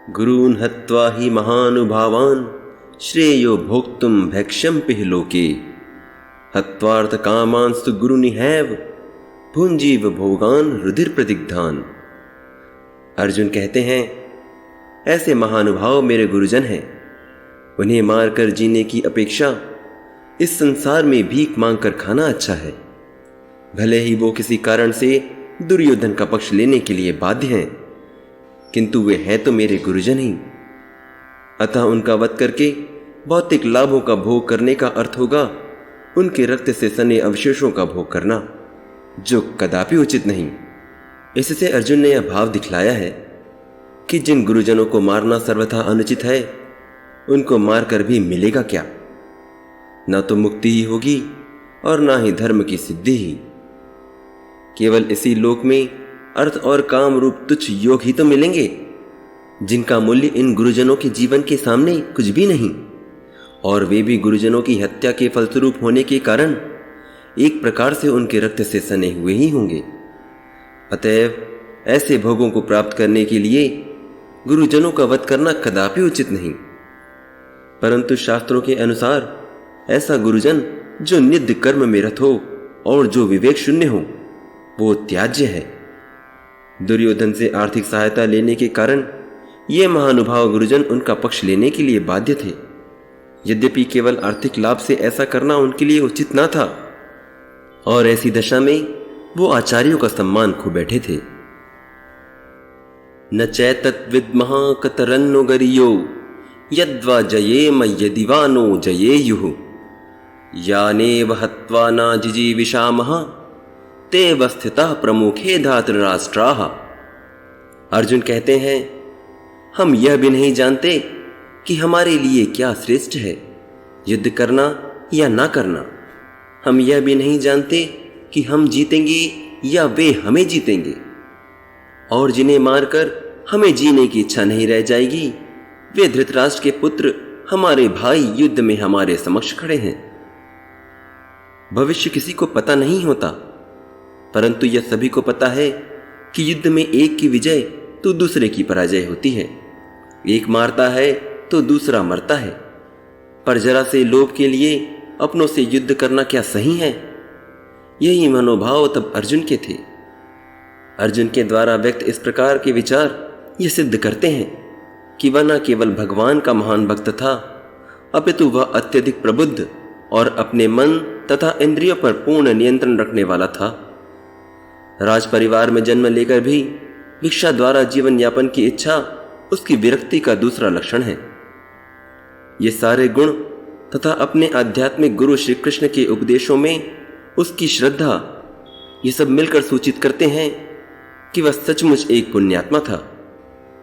गुरून् हत्वा हि महानुभावान् श्रेयो भोक्तुं भैक्ष्यम्पिह लोके हत्वार्थ कामांस्तु गुरुनिहैव भुञ्जीव भोगान् रुधिर प्रदिग्धान्। अर्जुन कहते हैं, ऐसे महानुभाव मेरे गुरुजन हैं, उन्हें मारकर जीने की अपेक्षा इस संसार में भीख मांगकर खाना अच्छा है। भले ही वो किसी कारण से दुर्योधन का पक्ष लेने के लिए बाध्य हैं, किंतु वे हैं तो मेरे गुरुजन ही। अतः उनका वध करके भौतिक लाभों का भोग करने का अर्थ होगा उनके रक्त से सने अवशेषों का भोग करना, जो कदापि उचित नहीं। इससे अर्जुन ने यह भाव दिखलाया है कि जिन गुरुजनों को मारना सर्वथा अनुचित है, उनको मारकर भी मिलेगा क्या? न तो मुक्ति ही होगी और ना ही धर्म की सिद्धि ही। केवल इसी लोक में अर्थ और काम रूप तुच्छ योग ही तो मिलेंगे, जिनका मूल्य इन गुरुजनों के जीवन के सामने कुछ भी नहीं, और वे भी गुरुजनों की हत्या के फलस्वरूप होने के कारण एक प्रकार से उनके रक्त से सने हुए ही होंगे। अतएव ऐसे भोगों को प्राप्त करने के लिए गुरुजनों का वध करना कदापि उचित नहीं। परंतु शास्त्रों के अनुसार ऐसा गुरुजन जो नित्य कर्म में रत हो और जो विवेक शून्य हो, वो त्याज्य है। दुर्योधन से आर्थिक सहायता लेने के कारण ये महानुभाव गुरुजन उनका पक्ष लेने के लिए बाध्य थे। यद्यपि केवल आर्थिक लाभ से ऐसा करना उनके लिए उचित न था, और ऐसी दशा में वो आचार्यों का सम्मान खो बैठे थे। न चैतत् विद्मः कतरन्नो गरियो यद्वा जयेम यदि वा नो जयेयुः यानेव हत्वा न जिजीविषामः तेव स्थितः प्रमुखे धातृराष्ट्राः। अर्जुन कहते हैं, हम यह भी नहीं जानते कि हमारे लिए क्या श्रेष्ठ है, युद्ध करना या ना करना। हम यह भी नहीं जानते कि हम जीतेंगे या वे हमें जीतेंगे, और जिन्हें मारकर हमें जीने की इच्छा नहीं रह जाएगी, वे धृतराष्ट्र के पुत्र हमारे भाई युद्ध में हमारे समक्ष खड़े हैं। भविष्य किसी को पता नहीं होता, परंतु यह सभी को पता है कि युद्ध में एक की विजय तो दूसरे की पराजय होती है। एक मारता है तो दूसरा मरता है। पर जरा से लोभ के लिए अपनों से युद्ध करना क्या सही है? यही मनोभाव तब अर्जुन के थे। अर्जुन के द्वारा व्यक्त इस प्रकार के विचार ये सिद्ध करते हैं कि वह न केवल भगवान का महान भक्त था, अपितु वह अत्यधिक प्रबुद्ध और अपने मन तथा इंद्रियों पर पूर्ण नियंत्रण रखने वाला था। राज परिवार में जन्म लेकर भी भिक्षा द्वारा जीवन यापन की इच्छा उसकी विरक्ति का दूसरा लक्षण है। ये सारे गुण तथा अपने आध्यात्मिक गुरु श्री कृष्ण के उपदेशों में उसकी श्रद्धा, ये सब मिलकर सूचित करते हैं कि वह सचमुच एक पुण्यात्मा था।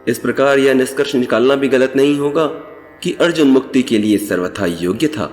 इस प्रकार यह निष्कर्ष निकालना भी गलत नहीं होगा कि अर्जुन मुक्ति के लिए सर्वथा योग्य था।